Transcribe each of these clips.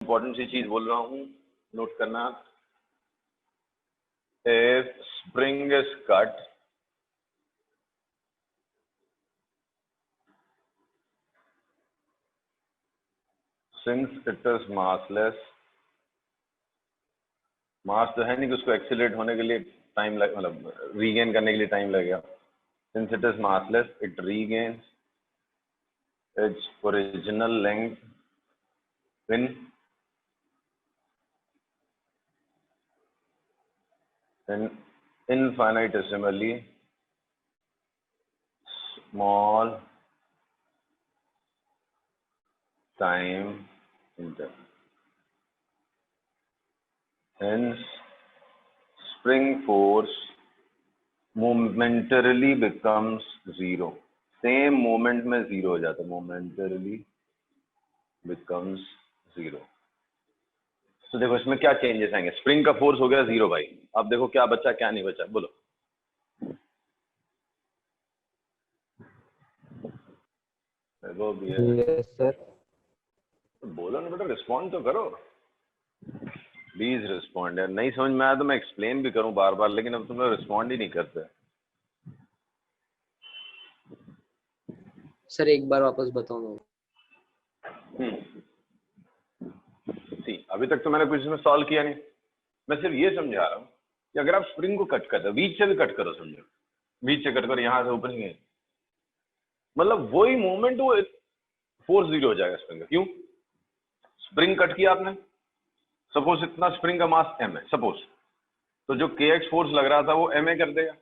Important सी चीज बोल रहा हूं, नोट करना। If spring is cut since it is massless, mass तो है नहीं कि उसको एक्सीलरेट होने के लिए टाइम लग, मतलब रीगेन करने के लिए टाइम लगेगा। Since it is massless it regains its original length in infinitesimally small time interval. Hence, spring force momentarily becomes zero. Same moment में zero हो जाता है, momentarily becomes zero. तो देखो इसमें क्या चेंजेस आएंगे। स्प्रिंग का फोर्स हो गया जीरो भाई। अब देखो क्या बचा क्या नहीं बचा, बोलो। Yes sir. बोलो ना बेटा, रिस्पॉन्ड तो करो, प्लीज रिस्पॉन्ड। यार नहीं समझ में आया तो मैं एक्सप्लेन भी करूं बार बार, लेकिन अब तुम लोग रिस्पॉन्ड ही नहीं करते। सर एक बार वापस बताओ ना। सी अभी तक तो मैंने कुछ इसमें सॉल्व किया नहीं, मैं सिर्फ ये समझा रहा हूँ कि अगर आप स्प्रिंग को कट करते हो, बीच से भी कट करो, समझो बीच से कट करो, यहां से ऊपर नहीं, मतलब वही मोमेंट वो फोर्स जीरो हो जाएगा स्प्रिंग का। क्यों? स्प्रिंग कट किया आपने, सपोज इतना स्प्रिंग का मास एम है सपोज, तो जो के एक्स फोर्स लग रहा था वो एम ए कर देगा,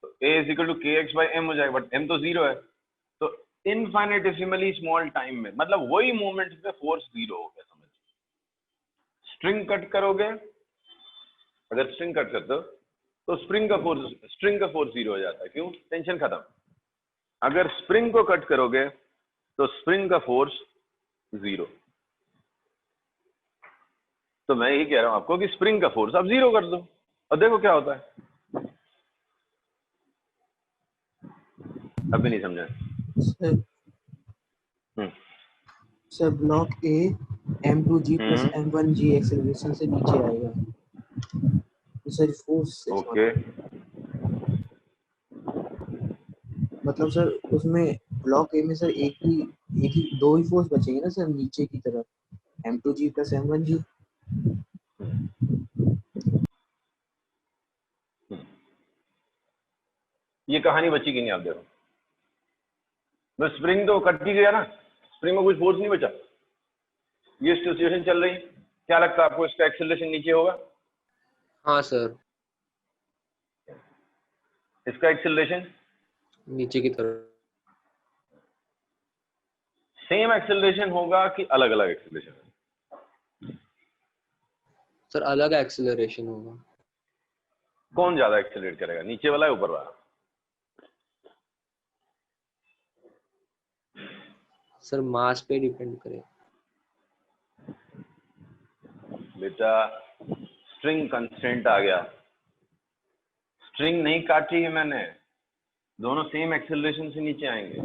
तो ए इज इक्वल टू के एक्स बाई एम हो जाएगा, बट एम तो जीरो है। तो इनफाइनेटेसिमली स्मॉल टाइम में, मतलब वही मोमेंट पे फोर्स जीरो हो गया, समझ। स्ट्रिंग कट करोगे, अगर स्ट्रिंग कट करते हो तो स्प्रिंग का फोर्स जीरो हो जाता है। क्यों? टेंशन खत्म। अगर स्प्रिंग को कट करोगे तो स्प्रिंग का फोर्स जीरो। तो मैं यही कह रहा हूं आपको कि स्प्रिंग का फोर्स आप जीरो कर दो और देखो क्या होता है। अभी नहीं समझा सर सर ब्लॉक ए m2g प्लस m1g एक्सेलरेशन से नीचे आएगा, तो सर फोर्स ओके। मतलब सर उसमें ब्लॉक ए में सर एक ही दो ही फोर्स बचेंगे ना सर, नीचे की तरफ m2g प्लस m1g। ये कहानी बची कि नहीं, आप देखो, बस स्प्रिंग तो कट ही गया ना, स्प्रिंग में कुछ फोर्स नहीं बचा, ये सिचुएशन चल रही है। क्या लगता है आपको, इसका एक्सेलरेशन नीचे होगा? हाँ सर, इसका एक्सेलरेशन नीचे की तरफ। सेम एक्सेलरेशन होगा कि अलग अलग एक्सेलरेशन? सर अलग एक्सेलरेशन होगा। कौन ज्यादा एक्सेलरेट करेगा, नीचे वाला या ऊपर वाला? सर मास पे डिपेंड करे। बेटा स्ट्रिंग कंस्ट्रेंट आ गया, स्ट्रिंग नहीं काटी है मैंने, दोनों सेम एक्सेलरेशन से नीचे आएंगे।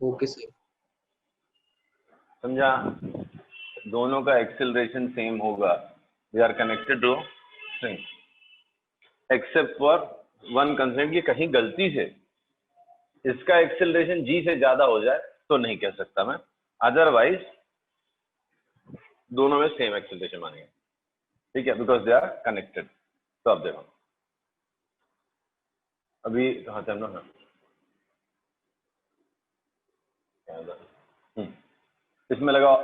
Okay sir. समझा? दोनों का एक्सेलरेशन सेम होगा, they are connected to string, except for one constraint. ये कहीं गलती से इसका एक्सेलरेशन जी से ज्यादा हो जाए तो नहीं कह सकता मैं, अदरवाइज दोनों में सेम एक्सेलरेशन मानेंगे, ठीक है, बिकॉज दे आर कनेक्टेड। तो अब देखो अभी कहाँ थे हम लोग? इसमें लगाओ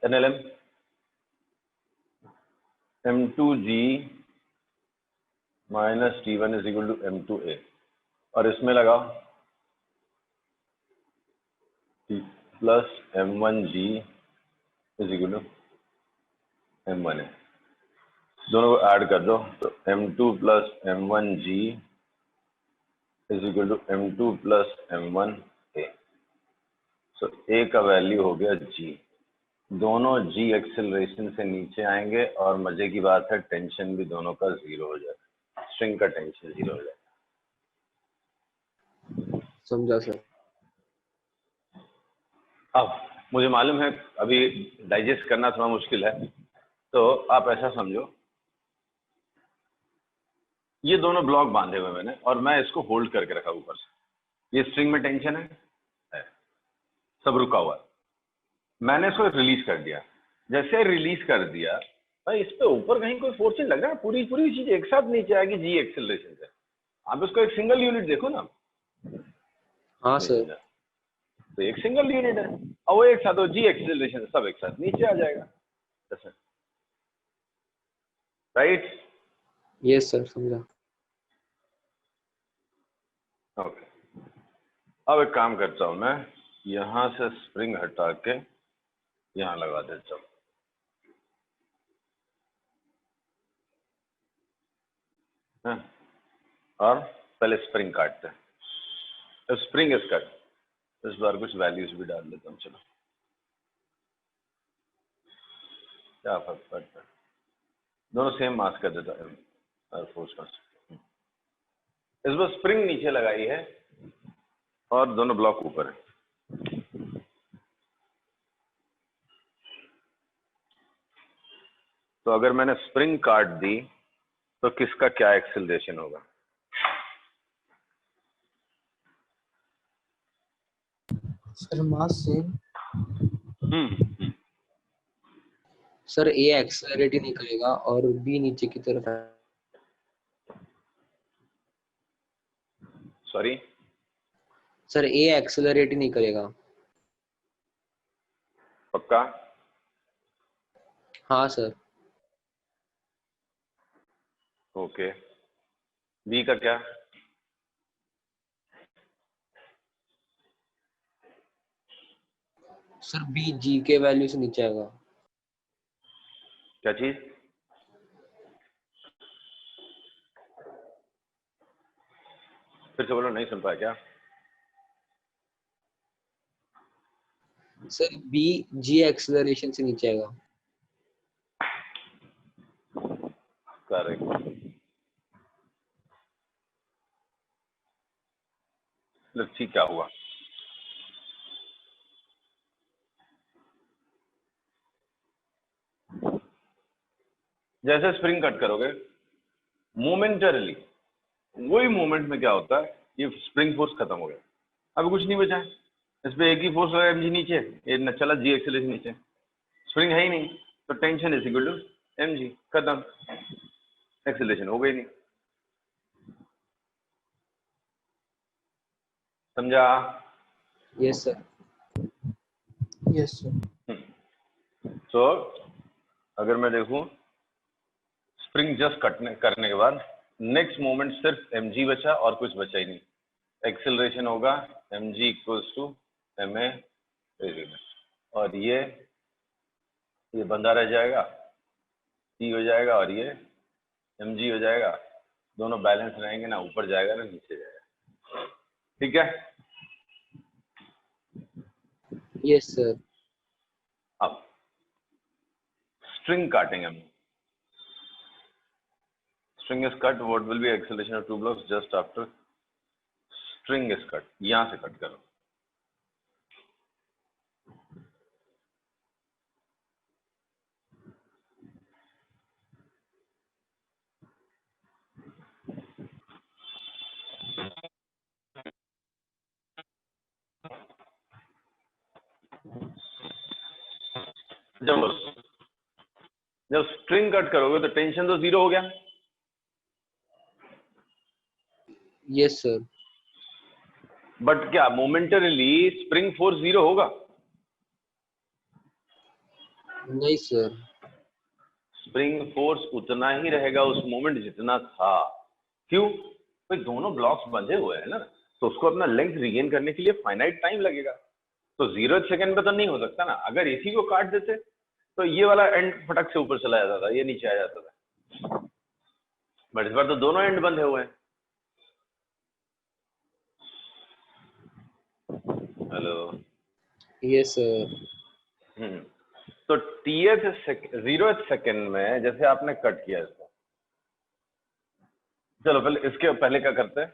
NLM m2g minus T1 is equal to m2a, और इसमें लगाओ plus m1g is equal to m1a, दोनों को ऐड कर दो तो m2 plus m1g is equal to m2 plus m1a। So a का वैल्यू हो गया g, दोनों g एक्सेलरेशन से नीचे आएंगे, और मजे की बात है टेंशन भी दोनों का जीरो हो जाएगा, स्ट्रिंग का टेंशन जीरो हो जाएगा। समझा सर। अब मुझे मालूम है अभी डाइजेस्ट करना थोड़ा मुश्किल है, तो आप ऐसा समझो, ये दोनों ब्लॉक बांधे हुए मैंने और मैं इसको होल्ड करके रखा ऊपर से। ये स्ट्रिंग में टेंशन है, सब रुका हुआ है। मैंने इसको रिलीज कर दिया। जैसे रिलीज कर दिया भाई, इस पे ऊपर कहीं कोई फोर्स नहीं लग रहा है, पूरी पूरी चीज एक साथ नीचे आएगी जी एक्सेलरेशन से। आप इसको एक सिंगल यूनिट देखो ना। हाँ सर। तो एक सिंगल यूनिट है और वो एक साथ जी एक्सेलरेशन से सब एक साथ नीचे आ जाएगा, राइट? यस सर, समझा। ओके, अब एक काम करता हूं मैं, यहां से स्प्रिंग हटा के यहां लगा देता हूं। हाँ, और पहले स्प्रिंग काटते हैं। स्प्रिंग इज कट, इस बार कुछ वैल्यूज भी डाल देता हूँ। चलो, क्या फर्क पड़ता है, दोनों सेम मास कर देता है फोर्स मास। इस बार स्प्रिंग नीचे लगाई है और दोनों ब्लॉक ऊपर है। तो अगर मैंने स्प्रिंग काट दी तो किसका क्या एक्सेलरेशन होगा? Sir mass same. सर ए एक्सेलरेट ही नहीं करेगा और बी नीचे की तरफ है। सॉरी सर ए एक्सेलरेट ही नहीं करेगा। पक्का? हाँ सर। ओके, बी का क्या? सर बी जी के वैल्यू से नीचे आएगा। क्या चीज? फिर से बोलो, नहीं सुन पाया क्या? सर बी जी एक्सेलरेशन से नीचे आएगा। करेक्ट। लेट्स सी क्या हुआ। जैसे स्प्रिंग कट करोगे मोमेंटरली, वही मोमेंट में क्या होता है, ये स्प्रिंग फोर्स खत्म हो गया, अब कुछ नहीं बचा है। इस पे एक ही फोर्स लगा एम जी नीचे, ये न चला जी एक्सेलरेशन नीचे, स्प्रिंग है ही नहीं, तो tension is equal to m g, खत्म, एक्सेलरेशन हो गई नहीं। समझा? Yes sir. Yes sir. तो अगर मैं देखूं स्प्रिंग जस्ट करने के बाद नेक्स्ट मोमेंट सिर्फ एम जी बचा और कुछ बचा ही नहीं। एक्सेलरेशन होगा m g equals to m a, और ये बंधा रह जाएगा, टी हो जाएगा, और ये एम जी हो जाएगा। दोनों बैलेंस रहेंगे, ना ऊपर जाएगा ना नीचे जाएगा। ठीक है? Yes sir. अब स्ट्रिंग काटेंगे हम। String is cut, what will be acceleration of two blocks just after string is cut. यहां से कट करो। जब स्ट्रिंग कट करोगे तो टेंशन तो जीरो हो गया। Yes sir. बट क्या मोमेंटरीली स्प्रिंग फोर्स जीरो होगा? नहीं सर। स्प्रिंग फोर्स उतना ही रहेगा उस मोमेंट जितना था। क्यों? भाई दोनों ब्लॉक्स बंधे हुए हैं ना, तो उसको अपना लेंथ रिगेन करने के लिए फाइनाइट टाइम लगेगा। तो 0 सेकंड पे तो नहीं हो सकता ना। अगर इसी को काट देते तो ये वाला एंड फटक से ऊपर चला जाता था, ये नीचे आ जाता था। बट इस बार तो दोनों एंड बंधे हुए हैं। हेलो? Yes sir. तो टीएथ 0th सेकंड में जैसे आपने कट किया इसको, चलो पहले इसके पहले क्या करते हैं,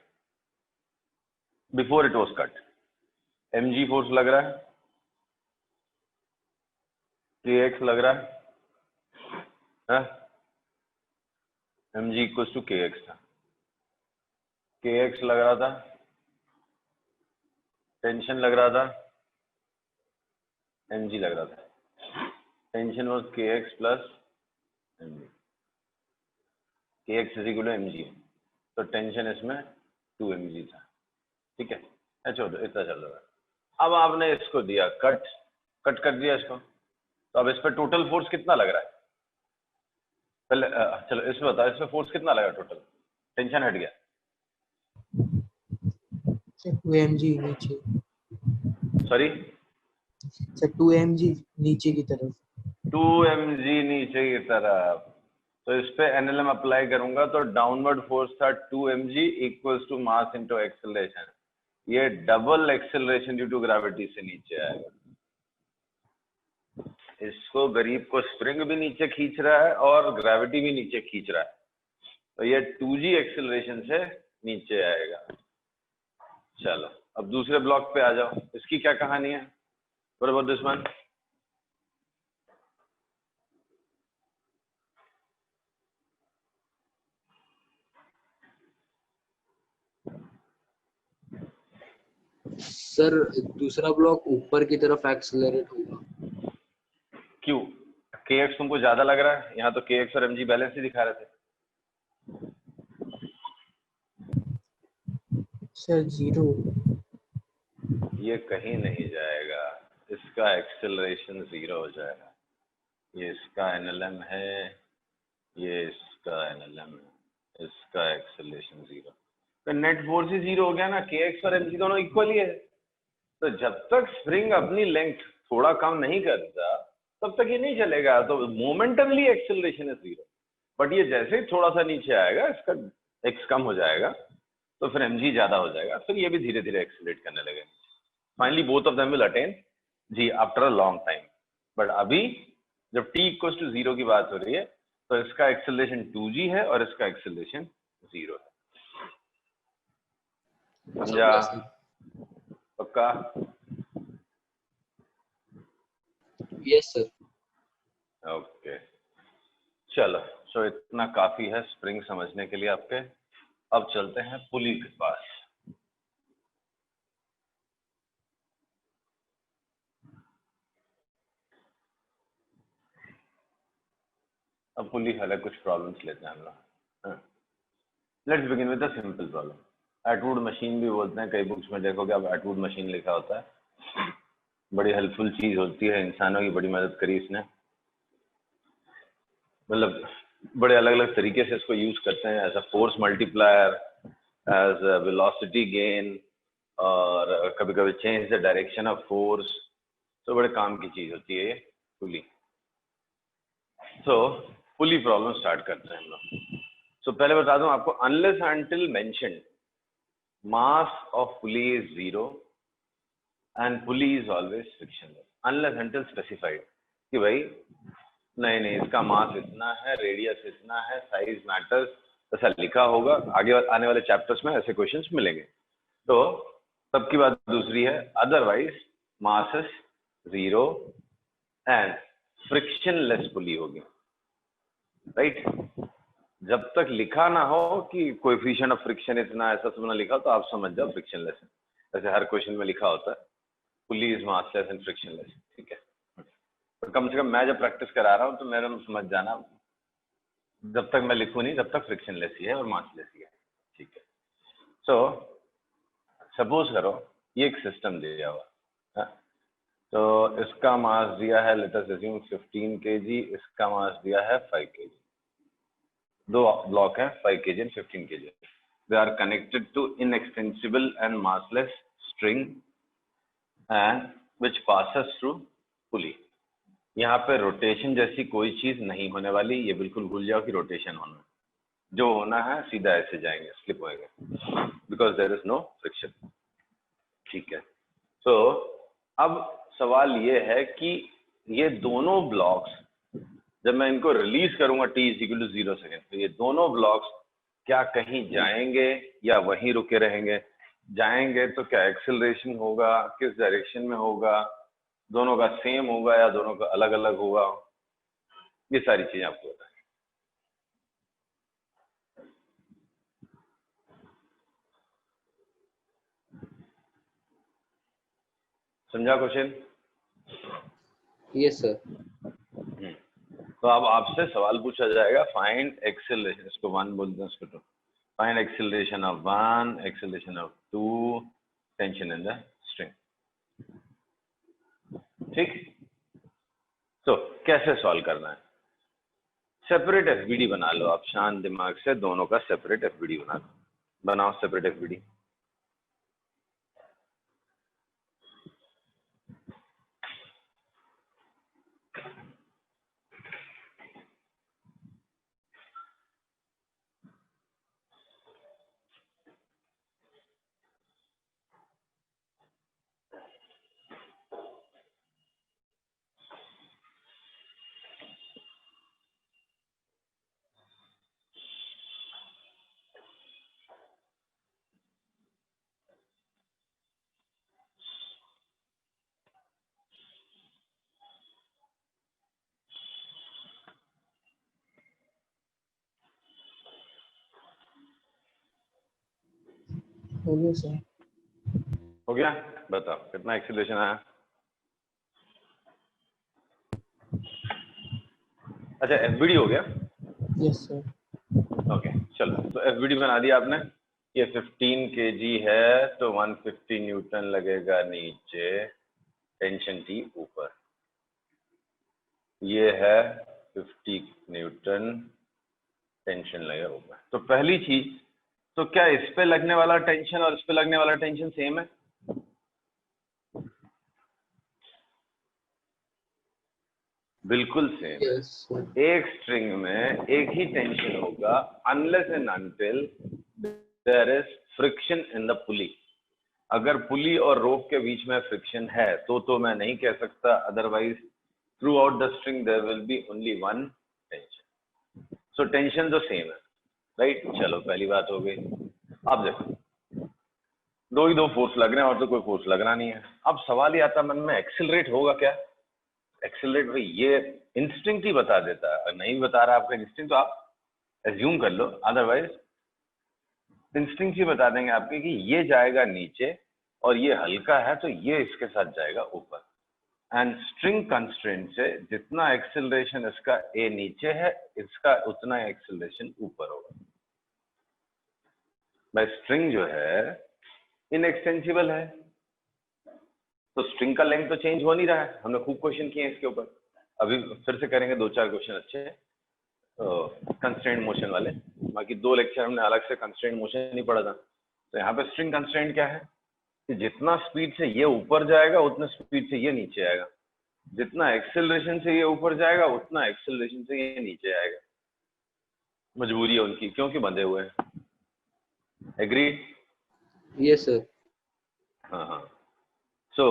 before it was cut, MG force लग रहा है, kx लग रहा है mg इक्वल्स टू kx था, kx लग रहा था, टेंशन लग रहा था, mg लग रहा था। Tension was kx plus mg, kx is equal to mg, तो टेंशन इसमें 2 mg था, ठीक है। छोड़ो, इतना चल रहा है। अब आपने इसको दिया कट कर दिया इसको, तो अब इस पर टोटल फोर्स कितना लग रहा है? पहले चलो इसमें बताओ, इसमें फोर्स कितना लगा टोटल? टेंशन हट गया, 2 mg नीचे, सॉरी सर 2 mg नीचे की तरफ, 2 mg नीचे की तरफ। तो इस पे एनएलएम अप्लाई करूंगा तो डाउनवर्ड फोर्स था 2 mg equals to mass into acceleration. ये double acceleration due to gravity से नीचे आएगा। इसको गरीब को स्प्रिंग भी नीचे खींच रहा है और ग्रेविटी भी नीचे खींच रहा है, तो ये 2g एक्सेलरेशन से नीचे आएगा। चलो अब दूसरे ब्लॉक पे आ जाओ, इसकी क्या कहानी है? What about this one? Sir दूसरा ब्लॉक ऊपर की तरफ एक्सेलरेट होगा। क्यों? kx तुमको ज्यादा लग रहा है? यहाँ तो kx और mg बैलेंस ही दिखा रहे थे। सर 0, ये कहीं नहीं जाएगा, इसका एक्सेलरेशन 0 हो जाएगा। ये इसका एनएलएम है, ये इसका एनएलएम है, इसका एक्सेलरेशन 0, तो नेट फोर्स ही 0 हो गया ना। kx और mg दोनों इक्वल ही है, तो जब तक स्प्रिंग अपनी लेंथ थोड़ा कम नहीं करता तब तक ये नहीं चलेगा। तो मोमेंटमली एक्सेलरेशन है 0, बट ये जैसे ही थोड़ा सा नीचे आएगा, इसका x कम हो जाएगा, तो फिर mg ज्यादा हो जाएगा, फिर ये भी धीरे धीरे एक्सेलरेट करने लगेगा। Finally both of them will attain g after a long time. But अभी जब t इक्वल्स टू 0 की बात हो रही है, तो इसका एक्सेलरेशन 2g है और इसका एक्सेलरेशन 0 है। समझा? पक्का? Yes sir. ओके चलो, सो इतना काफी है स्प्रिंग समझने के लिए आपके। अब चलते हैं पुली के पास। अब पुली हल है, कुछ प्रॉब्लम्स लेते हैं हम लोग। Let's begin with a simple problem. Atwood machine भी बोलते हैं, कई बुक्स में देखोगे अब एटवुड मशीन लिखा होता है। बड़ी हेल्पफुल चीज होती है, इंसानों की बड़ी मदद करी इसने। मतलब बड़े अलग अलग तरीके से इसको यूज करते हैं, as a force multiplier, as a velocity gain, और कभी कभी change the direction of force. तो बड़े काम की चीज होती है ये पुली। सो पुली प्रॉब्लम स्टार्ट करते हैं हम लोग। सो पहले बता दूं आपको, unless until mentioned mass of pulley is 0 and pulley is always frictionless. Unless until specified कि भाई नहीं इसका मास इतना है, रेडियस इतना है, साइज मैटर्स, ऐसा लिखा होगा। आगे आने वाले चैप्टर्स में ऐसे क्वेश्चंस मिलेंगे, तो तब की बात दूसरी है। Otherwise mass is 0 and frictionless pulley होगी, राइट? जब तक लिखा ना हो कि कोएफिशिएंट ऑफ फ्रिक्शन इतना, ऐसा सब ना लिखा हो, तो आप समझ जाओ फ्रिक्शनलेस है। जैसे हर क्वेश्चन में लिखा होता है pulley is massless and frictionless, ठीक है। तो कम से कम मैं जब प्रैक्टिस करा रहा हूँ तो मेरा समझ जाना, जब तक मैं लिखूँ नहीं तब तक फ्रिक्शनलेस ही है और मासलेस ही है, ठीक है। सो सपोज करो ये एक सिस्टम दिया हुआ है, तो इसका मास दिया है, लेट अस अज्यूम 15 kg, इसका मास दिया है 5 kg। दो ब्लॉक है 5 kg and 15 kg। They are connected to inextensible and massless string and which passes through pulley. यहाँ पे रोटेशन जैसी कोई चीज नहीं होने वाली, ये बिल्कुल भूल जाओ कि रोटेशन होना है। जो होना है सीधा ऐसे जाएंगे, स्लिप होएंगे, because there is no friction, ठीक है। तो अब सवाल ये है कि ये दोनों ब्लॉक्स जब मैं इनको रिलीज करूंगा t = 0 सेकेंड, तो ये दोनों ब्लॉक्स क्या कहीं जाएंगे या वहीं रुके रहेंगे? जाएंगे तो क्या एक्सेलरेशन होगा, किस डायरेक्शन में होगा? दोनों का सेम होगा या दोनों का अलग अलग होगा, ये सारी चीजें आपको बताएं। समझा क्वेश्चन? Yes sir. तो अब आपसे सवाल पूछा जाएगा, फाइंड एक्सेलरेशन, इसको 1 बोलते हैं, इसको 2, find acceleration of 1, acceleration of 2, tension in the string. ठीक, तो कैसे सॉल्व करना है? सेपरेट एफबीडी बना लो आप, शांत दिमाग से दोनों का सेपरेट एफबीडी बना लो। बनाओ सेपरेट एफबीडी। हो गया सर। हो गया? बताओ कितना एक्सेलरेशन आया? अच्छा, एफबीडी हो गया? Yes sir. ओके, चलो, तो एफबीडी बना दिया आपने। ये 15 kg है तो 150 न्यूटन लगेगा नीचे, टेंशन टी ऊपर। ये है 50 न्यूटन, टेंशन लगेगा ऊपर। तो पहली चीज, तो क्या इस पे लगने वाला टेंशन और इस पे लगने वाला टेंशन सेम है? बिल्कुल सेम है। Yes sir. एक स्ट्रिंग में एक ही टेंशन होगा unless and until there is friction in the pulley. अगर पुली और रोप के बीच में फ्रिक्शन है तो मैं नहीं कह सकता, otherwise throughout the string there will be only one tension. So tension तो सेम है, राइट? चलो, पहली बात हो गई। अब देखो, दो ही दो फोर्स लग रहे हैं और तो कोई फोर्स लगना नहीं है। अब सवाल ये आता मन में, एक्सिलरेट होगा क्या? एक्सिलरेट भाई ये इंस्टिंक्ट ही बता देता है, नहीं बता रहा आपका इंस्टिंक्ट तो आप एज्यूम कर लो, अदरवाइज इंस्टिंक्ट ही बता देंगे आपके कि ये जाएगा नीचे और ये हल्का है तो ये इसके साथ जाएगा ऊपर। एंड स्ट्रिंग कंस्ट्रेंट से जितना एक्सेलरेशन इसका ए नीचे है, इसका उतना एक्सेलरेशन ऊपर होगा। भाई स्ट्रिंग जो है इनएक्सटेंसिबल है, तो स्ट्रिंग का लेंथ तो चेंज हो नहीं रहा है। हमने खूब क्वेश्चन किए इसके ऊपर, अभी फिर से करेंगे 2-4 क्वेश्चन अच्छे कंस्ट्रेंट मोशन वाले। बाकी 2 लेक्चर हमने अलग से कंस्ट्रेंट मोशन नहीं पढ़ा था। तो यहाँ पे स्ट्रिंग कंस्ट्रेंट क्या है कि जितना स्पीड से ये ऊपर जाएगा उतना स्पीड से ये नीचे आएगा, जितना एक्सेलरेशन से ये ऊपर जाएगा उतना एक्सेलरेशन से ये नीचे आएगा। मजबूरी है उनकी, क्योंकि बंधे हुए हैं। एग्री? Yes sir. हाँ हाँ। सो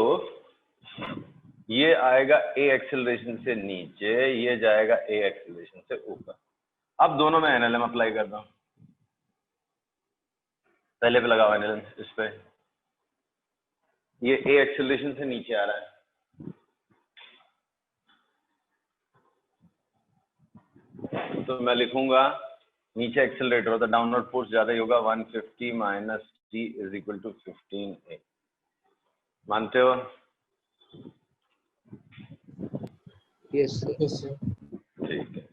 ये आएगा ए एक्सेलरेशन से नीचे, ये जाएगा ए एक्सेलरेशन से ऊपर। अब दोनों में एनएलएम अप्लाई करता हूं। पहले पे लगाओ एनएलएम इस पे, ये ए एक्सेलरेशन से नीचे आ रहा है, तो मैं लिखूंगा नीचे एक्सेलरेटर होता, डाउनवर्ड फोर्स ज्यादा ही होगा, 150 minus T is equal to 15 a. मानते हो? Yes sir. Yes sir. ठीक है।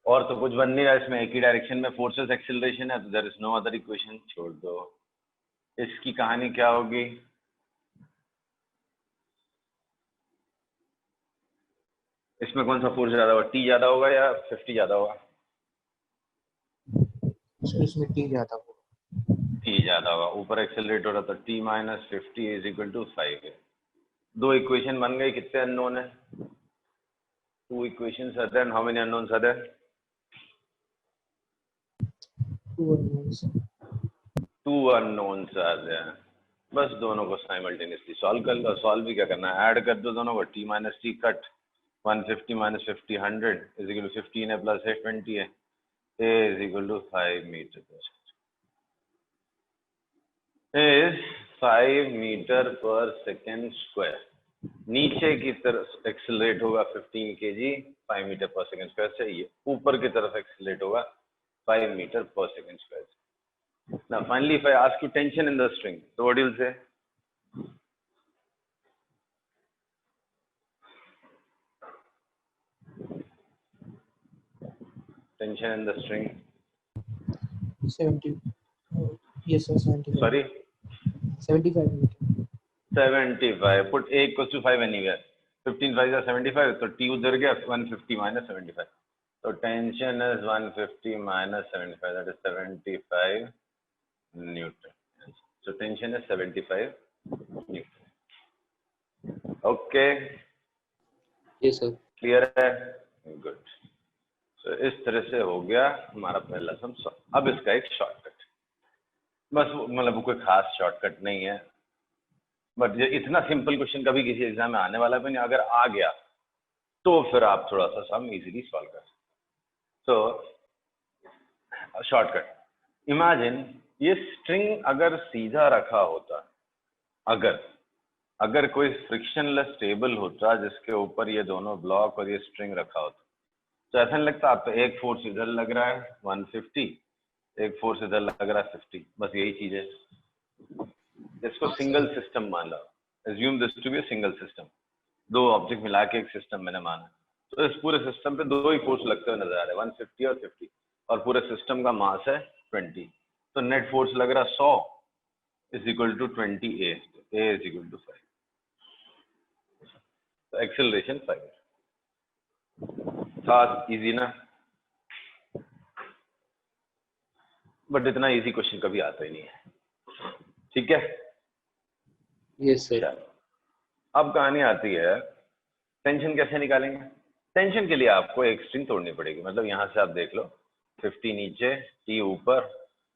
और तो कुछ बन नहीं रहा इसमें, एक ही डायरेक्शन में फोर्सेस एक्सेलरेशन है, तो there is no other equation, छोड़ दो। इसकी कहानी क्या होगी? इसमें कौन सा फोर्स ज्यादा होगा, टी ज्यादा होगा या 50 ज्यादा होगा? सर इसमें टी ज्यादा होगा। टी ज्यादा होगा। ऊपर एक्सेलरेट हो रहा था, T minus 50 is equal to 5 है। 2 इक्वेशन बन गई। कितने अननोन है? 2 equations are there. How many unknowns are there? 2 unknowns are there. बस दोनों को साइमल्टेनियसली सॉल्व कर लो। सॉल्व भी क्या करना है, ऐड कर दो दोनों को। T minus T cut, 150 minus 50 100 is equal to 15 है प्लस है 20 है, a is equal to 5 metre per second, is 5 metre per second square. नीचे की तरफ एक्सेलरेट होगा 15 kg 5 metre per second square से, ये ऊपर की तरफ एक्सेलरेट होगा 5 मीटर पर सेकंड स्क्वायर से। Now finally if I ask you tension in the string, so what you'll say? Tension in the string, 70. Yes, sir. 75. sorry, 75 metre. 75. Put a equals to 5 anywhere. 15 5 are 75, so t उधर गया, 150 minus 75. So tension is 150 minus 75, that is 75 Newton. So tension is 75 Newton. Okay, yes sir. clear है? Good. So इस तरह से हो गया हमारा पहला सम सॉल्व। अब इसका एक शॉर्टकट, बस मतलब कोई खास शॉर्टकट नहीं है, बट ये इतना सिंपल क्वेश्चन कभी किसी एग्जाम में आने वाला भी नहीं, अगर आ गया तो फिर आप थोड़ा सा सम इजीली सॉल्व कर सकते। तो शॉर्टकट, इमेजिन ये स्ट्रिंग अगर सीधा रखा होता, अगर कोई फ्रिक्शनलेस टेबल होता जिसके ऊपर ये दोनों ब्लॉक और ये स्ट्रिंग रखा होता, तो ऐसा नहीं लगता आपको एक फोर्स इधर लग रहा है 150, एक फोर्स इधर लग रहा है 50, बस यही चीज है। इसको सिंगल सिस्टम मान लो, assume this to be a single system, दो ऑब्जेक्ट मिला के एक सिस्टम मैंने माना, तो इस पूरे सिस्टम पे दो ही फोर्स लगते हुए नजर आ रहे हैं, 150 और 50, और पूरे सिस्टम का मास है 20, तो नेट फोर्स लग रहा 100 is equal to 20 a is equal to 5, तो एक्सेलरेशन 5 था। इजी ना? बट इतना इजी क्वेश्चन कभी आता ही नहीं है, ठीक है? yes sir. अब कहानी आती है टेंशन कैसे निकालेंगे। टेंशन के लिए आपको एक स्ट्रिंग तोड़नी पड़ेगी, मतलब यहाँ से आप देख लो 50 नीचे, t ऊपर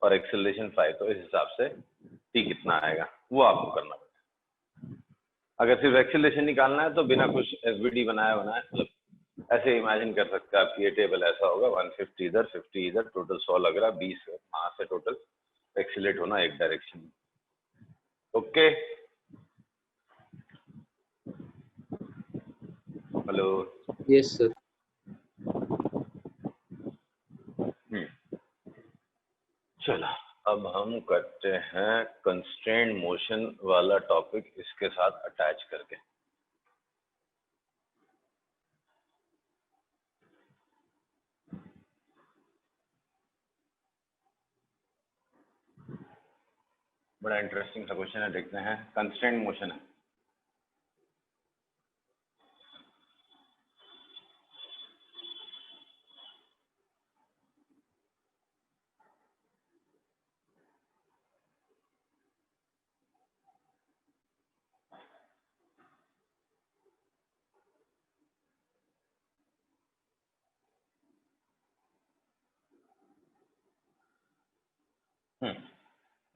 और एक्सेलरेशन 5, तो इस हिसाब से t कितना आएगा वो आपको करना पड़ेगा। अगर सिर्फ एक्सेलरेशन निकालना है तो बिना कुछ एफबीडी बनाया मतलब ऐसे इमेजिन कर सकते हैं आप, ये टेबल ऐसा होगा 150 इधर 50 इधर, टोटल 100 लग रहा, 20 वहां से टोटल एक्सीलरेट होना एक डायरेक्शन में। Okay, hello, yes sir. चलो अब हम करते हैं कंस्ट्रेंट मोशन वाला टॉपिक इसके साथ अटैच करके। बड़ा इंटरेस्टिंग सा क्वेश्चन है, देखते हैं। कंस्ट्रेंट मोशन है,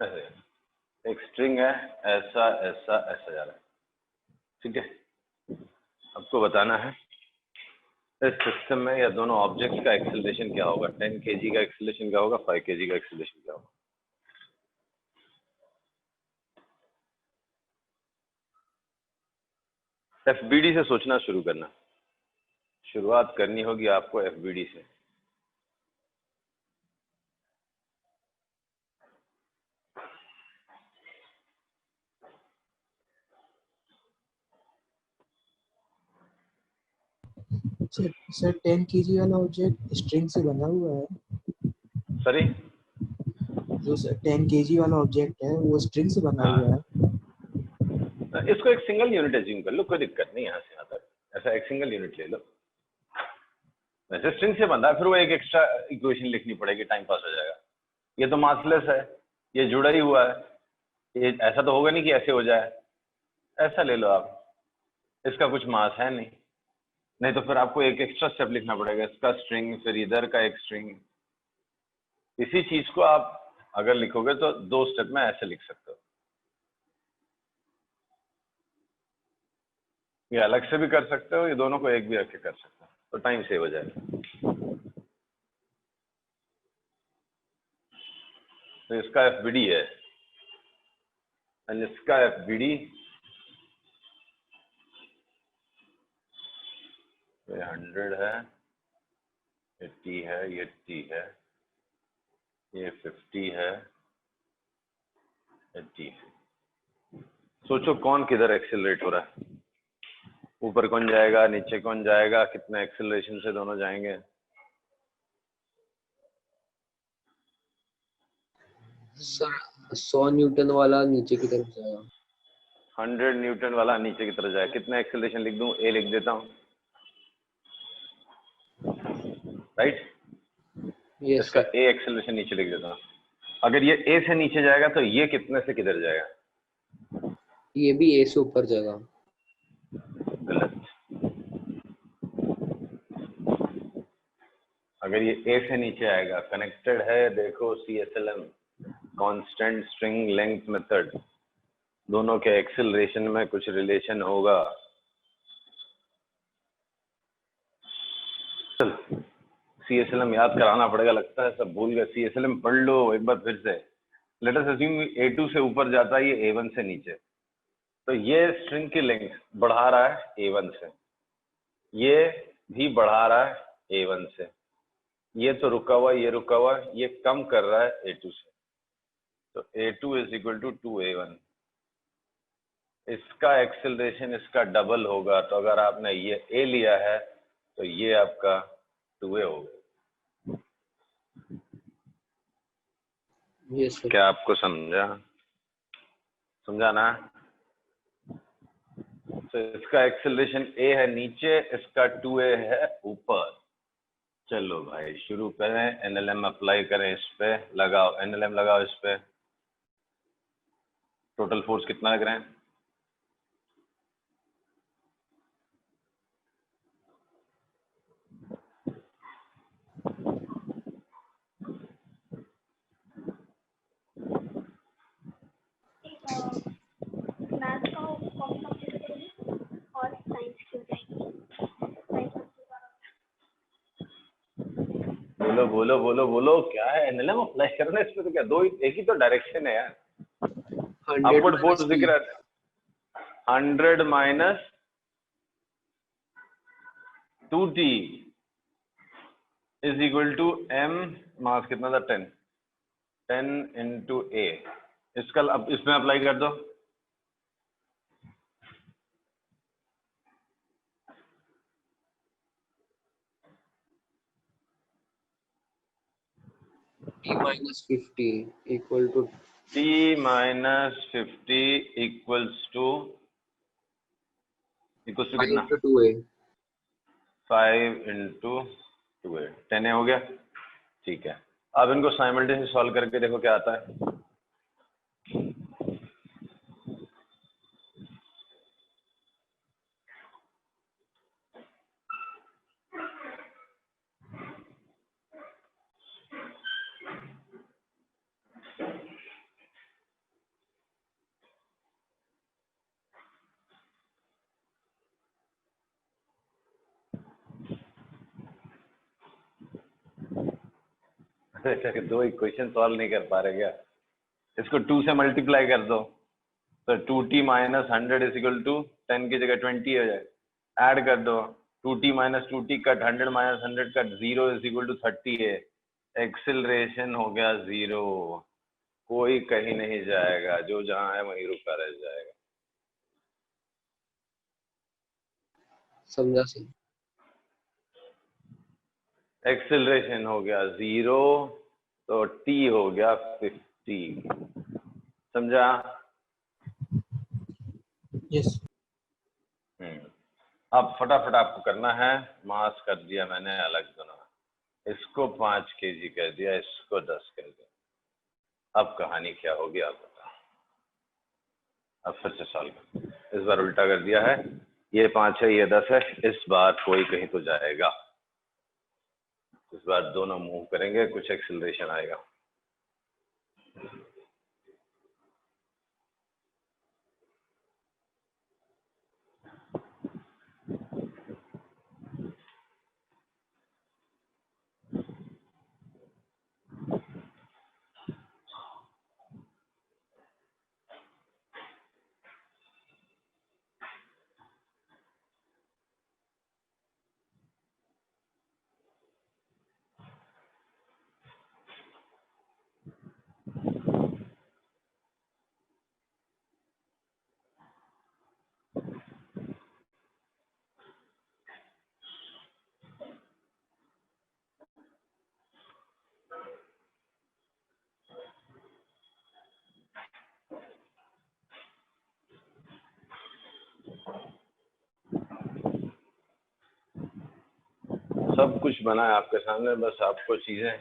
ऐसे एक स्ट्रिंग है, ऐसा ऐसा ऐसा जा रहा है, ठीक है। आपको बताना है इस सिस्टम में या दोनों ऑब्जेक्ट्स का एक्सेलरेशन क्या होगा, 10 kg का एक्सेलरेशन क्या होगा, 5 kg का एक्सेलरेशन क्या होगा। एफबीडी से सोचना शुरू करना, शुरुआत करनी होगी आपको एफबीडी से। सर 10 kg वाला ऑब्जेक्ट स्ट्रिंग से बना हुआ है। सॉरी, जो सर 10 kg वाला ऑब्जेक्ट है वो स्ट्रिंग से बना हुआ है। इसको एक सिंगल यूनिट एज्यूम कर लो, कोई दिक्कत नहीं, यहाँ से यहाँ तक ऐसा एक सिंगल यूनिट ले लो। वैसे स्ट्रिंग से बंधा है, फिर वो एक एक्स्ट्रा इक्वेशन लिखनी पड़ेगी, टाइम पास हो जाएगा। ये तो मासलेस है, ये जुड़ा ही हुआ है, ये ऐसा तो होगा नहीं कि ऐसे हो जाए, ऐसा ले लो आप, इसका कुछ मास है नहीं, नहीं तो फिर आपको एक एक्स्ट्रा स्टेप लिखना पड़ेगा, इसका स्ट्रिंग फिर इधर का एक स्ट्रिंग। इसी चीज को आप अगर लिखोगे तो 2 स्टेप में ऐसे लिख सकते हो, ये अलग से भी कर सकते हो, ये दोनों को एक भी रख के कर सकते हो, तो टाइम सेव हो जाएगा। तो इसका एफबीडी है, एंड इसका एफबीडी ये 100 है, ये T है, ये T है, ये 50 है, ये T है। सोचो कौन किधर एक्सेलरेट हो रहा है, ऊपर कौन जाएगा, नीचे कौन जाएगा, कितने एक्सेलरेशन से दोनों जाएंगे। सर 100 न्यूटन वाला नीचे की तरफ जाएगा। 100 न्यूटन वाला नीचे की तरफ जाए, कितने एक्सेलरेशन लिख दूं, ए लिख देता हूं, राइट। यस इसका सर। ए एक्सेलरेशन नीचे लिख देता हूं। अगर ये ए से नीचे जाएगा तो ये कितने से किधर जाएगा? ये भी ए से ऊपर जाएगा। गलत। अगर ये ए से नीचे आएगा, कनेक्टेड है, देखो CSLM, constant string length method, दोनों के एक्सेलरेशन में कुछ रिलेशन होगा। चल CSLM याद कराना पड़ेगा, लगता है सब भूल गए। CSLM पढ़ लो एक बार फिर से। लेट अस अज्यूम A2 से ऊपर जाता है, ये A1 से नीचे, तो ये स्ट्रिंग की लेंथ बढ़ा रहा है A1 से, ये भी बढ़ा रहा है A1 से, ये तो रुका हुआ, ये रुका हुआ, ये कम कर रहा है A2 से, तो A2 is equal to 2A1। इसका एक्सेलरेशन इसका डबल होगा, तो अगर आपने ये A लिया है तो ये आपका 2A होगा। Yes sir. क्या आपको समझा ना? तो इसका एक्सेलरेशन A है नीचे, इसका 2A है ऊपर। चलो भाई शुरू करें, NLM अप्लाई करें, इस पे लगाओ, NLM लगाओ इस पे। टोटल फोर्स कितना लग रहा है? मैथ का कौन सा सब्जेक्ट करेंगे और साइंस की हो जाएगी। बोलो बोलो बोलो बोलो, क्या है NLM अप्लाई करना है इसमें? तो क्या दो एक ही तो डायरेक्शन है यार, 100 अपवर्ड फोर्स माइनस दिख रहा है। 100 minus 2T is equal to M, mass कितना था 10 इंटू A। इसका अब इसमें अप्लाई कर दो। T minus 50 equal to T minus 50 equals to कितना? 5 into 2A। 5 into 2A, 10A हो गया। ठीक है, अब इनको साइमल्टेनियसली सॉल्व करके देखो क्या आता है। दो इक्वेशन सॉल्व नहीं कर पा रहे क्या? इसको 2 से मल्टीप्लाई कर दो, तो 2T minus 100 is equal to 10 की जगह 20 हो जाए। ऐड कर दो, 2T minus 2T cut, 100 minus 100 cut, 0 is equal to 30 है। एक्सिलरेशन हो गया 0, कोई कहीं नहीं जाएगा, जो जहां है वहीं रुका रह जाएगा। समझा सर। एक्सिलरेशन हो गया 0, तो T हो गया 50। समझा? यस। अब फटाफट आपको करना है, मास कर दिया मैंने अलग दोनों, इसको 5 kg कर दिया, इसको 10 कर दिया। अब कहानी क्या होगी आप बताओ। अब फिर से सॉल्व कर, इस बार उल्टा कर दिया है, ये 5 है, ये 10 है, इस बार कोई कहीं तो जाएगा, इस बार दोनों मूव करेंगे, कुछ एक्सिलरेशन आएगा। सब कुछ बना है आपके सामने, बस आपको चीजें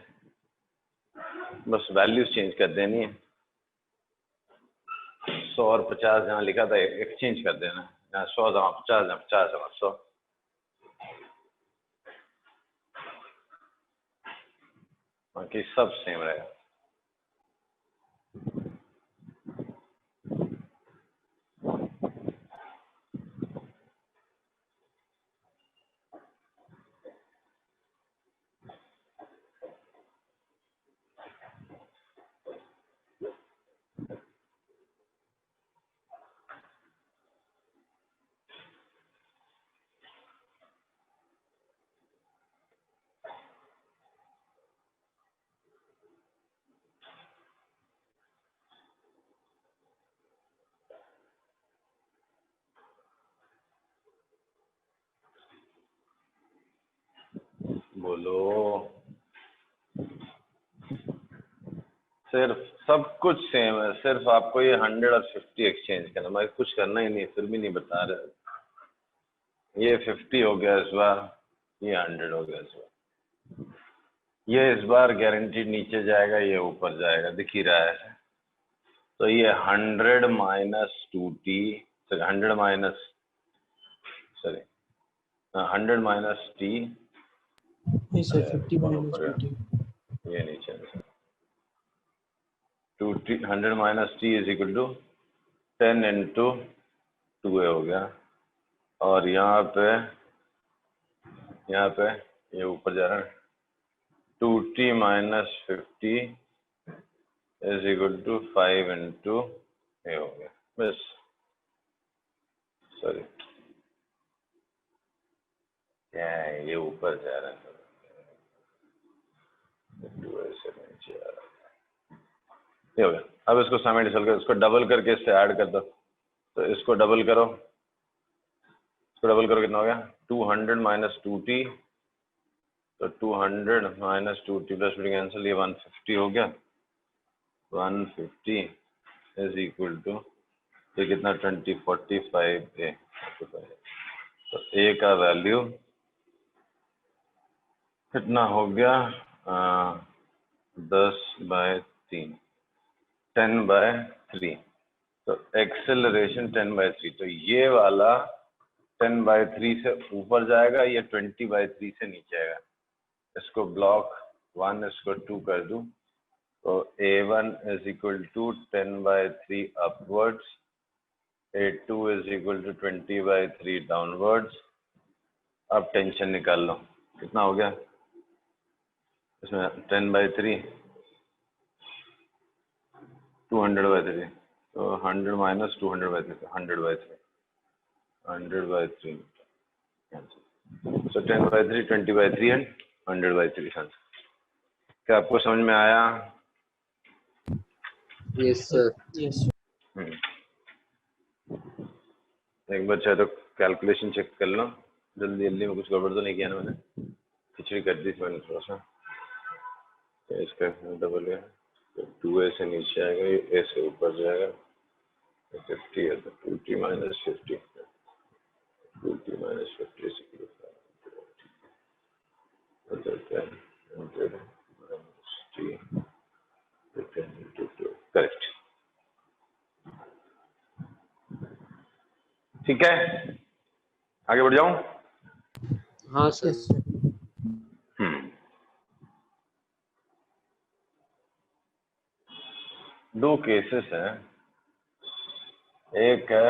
बस वैल्यूज चेंज कर देनी है। 100 और 50 जहाँ लिखा था एक्सचेंज कर देना, यहाँ 100 जहाँ 50, जहाँ 50 जहाँ 100। बाकी सब सेम रहेगा। बोलो, सिर्फ सब कुछ सेम है, सिर्फ आपको ये 100 और 50 एक्सचेंज करना, मैं कुछ करना ही नहीं, फिर भी नहीं बता रहे। ये 50 हो गया इस बार, ये 100 हो गया इस बार। ये इस बार गारंटीड नीचे जाएगा, ये ऊपर जाएगा, दिख ही रहा है। तो ये 100 minus 2t, 100 minus, sorry 100 minus t, नहीं सर 50 माइनस 2t, ये नीचे 2t, 100 minus t is equal to 10 into 2a हो गया। और यहाँ पे ये ऊपर जा रहा है, 2t minus 50 is equal to 5 into a हो गया। बस, सॉरी क्या है, ये ऊपर जा रहा है, 2a से नीचे आ रहा है, ये हो गया। अब इसको साइमल्टेनियस कर, इसको डबल करके इससे ऐड कर दो। तो इसको डबल करो, इसको डबल करो, कितना हो गया 200 माइनस 2t, तो 200 माइनस 2t प्लस कैंसिल, ये 150 हो गया। 150 इज इक्वल टू, ये कितना 20, 45 a, तो a का वैल्यू कितना हो गया 10/3, 10/3। तो एक्सेलरेशन 10/3, तो ये वाला 10/3 से ऊपर जाएगा, ये 20/3 से नीचे आएगा। इसको ब्लॉक 1, इसको 2 कर दूं, तो a1 is equal to 10/3 upwards, a2 is equal to 20/3 downwards. अब टेंशन निकाल लो, कितना हो गया इसमें 10/3, 200/3, तो 100 माइनस 200/3, 100/3, 100/3, so 10/3, 20/3 एंड 100/3। क्या आपको समझ में आया? Yes sir. यस एक बार चाहे तो कैलकुलेशन चेक कर लो, जल्दी जल्दी में कुछ गड़बड़ तो नहीं किया ना मैंने, खिचड़ी कर दी थी मैंने थोड़ा सा। तो इसका डबल है, तो 2a से नीचे आएगा, ये a से ऊपर जाएगा, 50 है, तो 2t माइनस 50, 2t माइनस 50 से करेक्ट। ठीक है, आगे बढ़ जाऊं? हाँ सर। Yes sir. दो केसेस हैं, एक है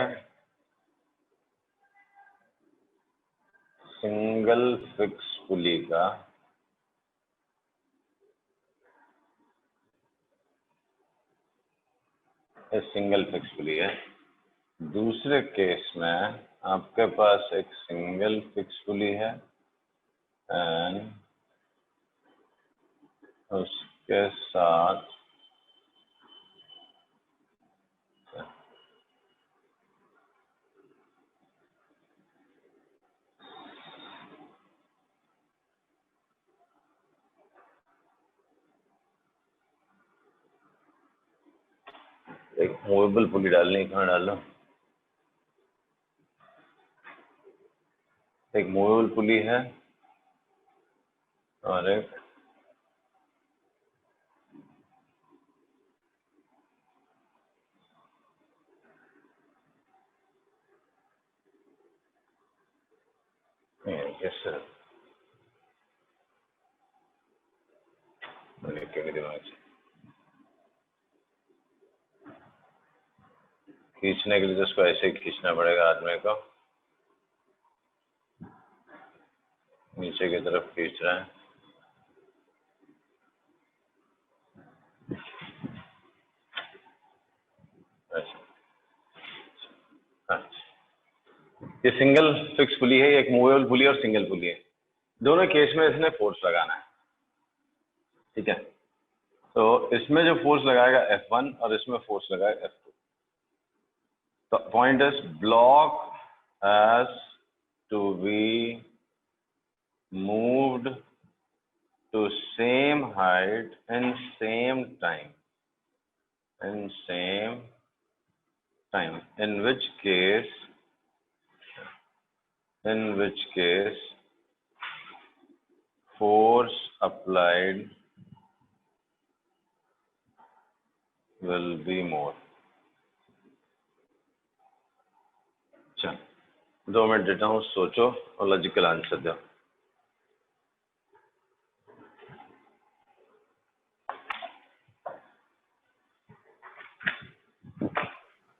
सिंगल फिक्स पुली का, सिंगल फिक्स पुली है। दूसरे केस में आपके पास एक सिंगल फिक्स पुली है एंड उसके साथ एक मूवेबल पुली डालनी है। कहाँ डालो? एक मूवेबल पुली है और एक यस सर, क्यों नहीं दिमाग से खींचने के लिए तो उसको ऐसे ही खींचना पड़ेगा आदमी को, नीचे की तरफ खींच रहा है। हाँ, ये सिंगल फिक्स पुली है, एक मूवेबल पुली और सिंगल पुली है। दोनों केस में इसने फोर्स लगाना है, ठीक है। तो इसमें जो फोर्स लगाएगा F1 और इसमें फोर्स लगाएगा F2। तो point is block has to be moved to same height in same time, in which case force applied will be more। चल 2 मिनट देता हूँ, सोचो और लॉजिकल आंसर दो।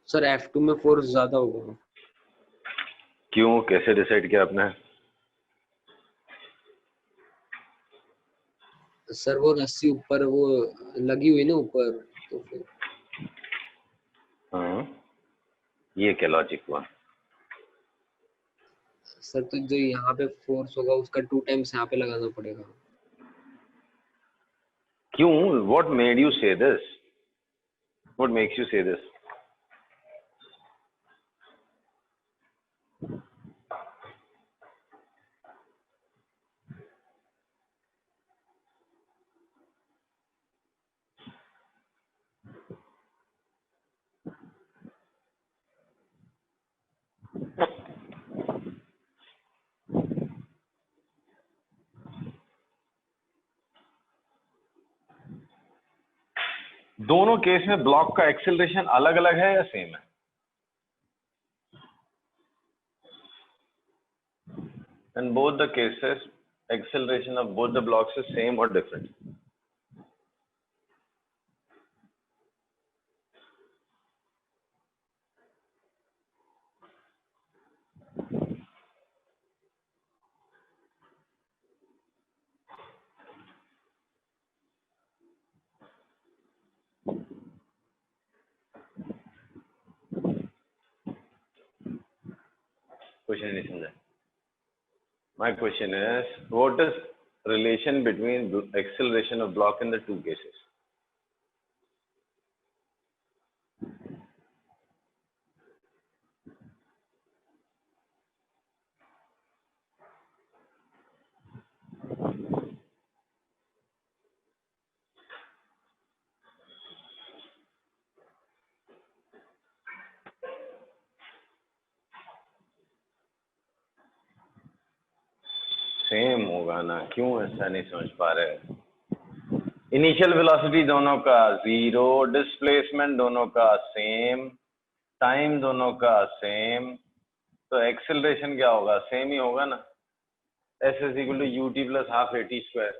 सर F2 में फोर्स ज्यादा होगा। क्यों, कैसे डिसाइड किया आपने? सर वो रस्सी ऊपर वो लगी हुई ना ऊपर, तो फिर हाँ, ये क्या लॉजिक हुआ? सर तो जो यहाँ पे फोर्स होगा उसका 2 टाइम्स यहाँ पे लगाना पड़ेगा। क्यों? What made you say this? What makes you say this? दोनों केस में ब्लॉक का एक्सेलरेशन अलग अलग है या सेम है? In both the cases, acceleration of both the blocks is same or different? Question नहीं समझा। My question is, what is relation between acceleration of block in the two cases? Same होगा ना, क्यों ऐसा नहीं समझ पा रहे? इनिशियल वेलोसिटी दोनों का 0, डिस्प्लेसमेंट दोनों का सेम, टाइम दोनों का सेम, तो एक्सेलरेशन क्या होगा? सेम ही होगा ना। S is equal to ut plus half at square।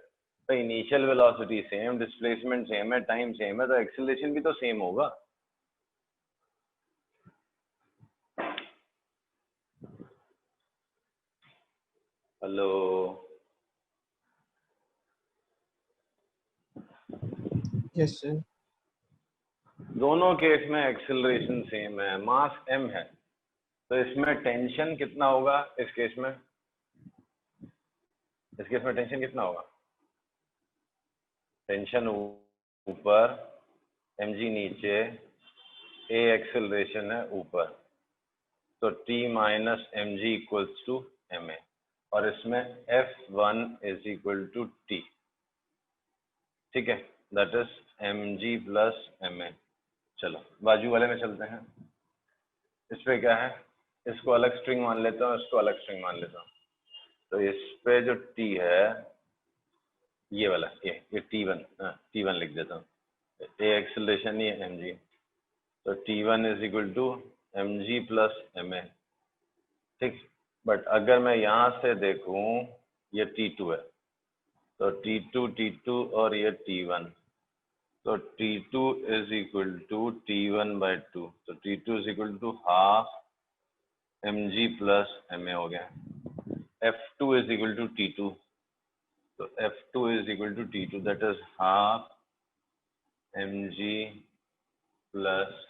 तो initial velocity same, displacement same है, टाइम सेम है, तो एक्सेलरेशन भी तो सेम होगा। Hello, yes sir. दोनों केस में एक्सेलरेशन सेम है, मास m है, तो इसमें टेंशन कितना होगा? इस केस में टेंशन कितना होगा? टेंशन ऊपर, mg नीचे, a एक्सेलरेशन है ऊपर, तो t minus mg equals to ma, और इसमें F1 is equal to t, ठीक है, that is mg plus ma। चलो बाजू वाले में चलते हैं। इस पे क्या है? इसको अलग स्ट्रिंग मान लेता हूँ, इसको अलग स्ट्रिंग मान लेता हूँ। तो इस पे जो t है ये वाला, ये T1, T1 लिख देता हूँ, ए एक्सेलरेशन ही है mg, तो T1 is equal to mg plus ma, ठीक। बट अगर मैं यहाँ से देखूं, ये T2 है, तो T2 और ये T1, तो T2 is equal to T1/2, तो T2 is equal to half mg plus ma हो गया। F2 is equal to T2, तो F2 is equal to T2, that is half mg plus,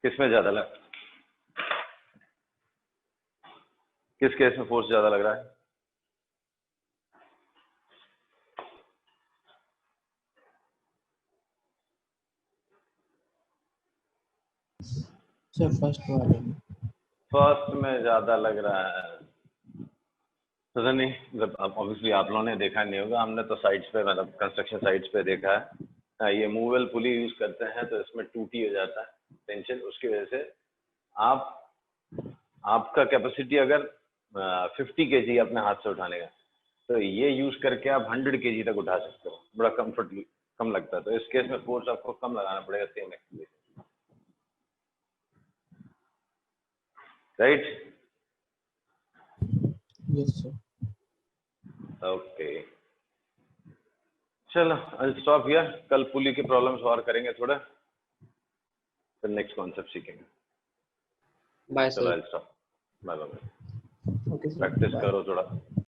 किसमें ज्यादा लग, किस केस में फोर्स ज्यादा लग रहा है? सर फर्स्ट वाले में। फर्स्ट में ज्यादा लग रहा है, पता नहीं, मतलब ऑब्वियसली आप लोगों ने देखा नहीं होगा, हमने तो साइट्स पे, मतलब कंस्ट्रक्शन साइट्स पे देखा है। ये मूवेबल पुली यूज करते हैं तो इसमें टूटी हो जाता है टेंशन, उसकी वजह से आपका कैपेसिटी अगर 50 kg अपने हाथ से उठाने का, तो ये यूज करके आप 100 kg तक उठा सकते हो, बड़ा कंफर्ट कम लगता है, तो इस केस में फोर्स आपको कम लगाना पड़ेगा, same acceleration, right? Yes sir. Okay, चलो आई स्टॉप हियर, कल पुली के प्रॉब्लम्स और करेंगे थोड़ा, फिर नेक्स्ट कॉन्सेप्ट सीखेंगे। बाय चलो sir. I stop, bye bye, okay sir, practice bye. करो थोड़ा।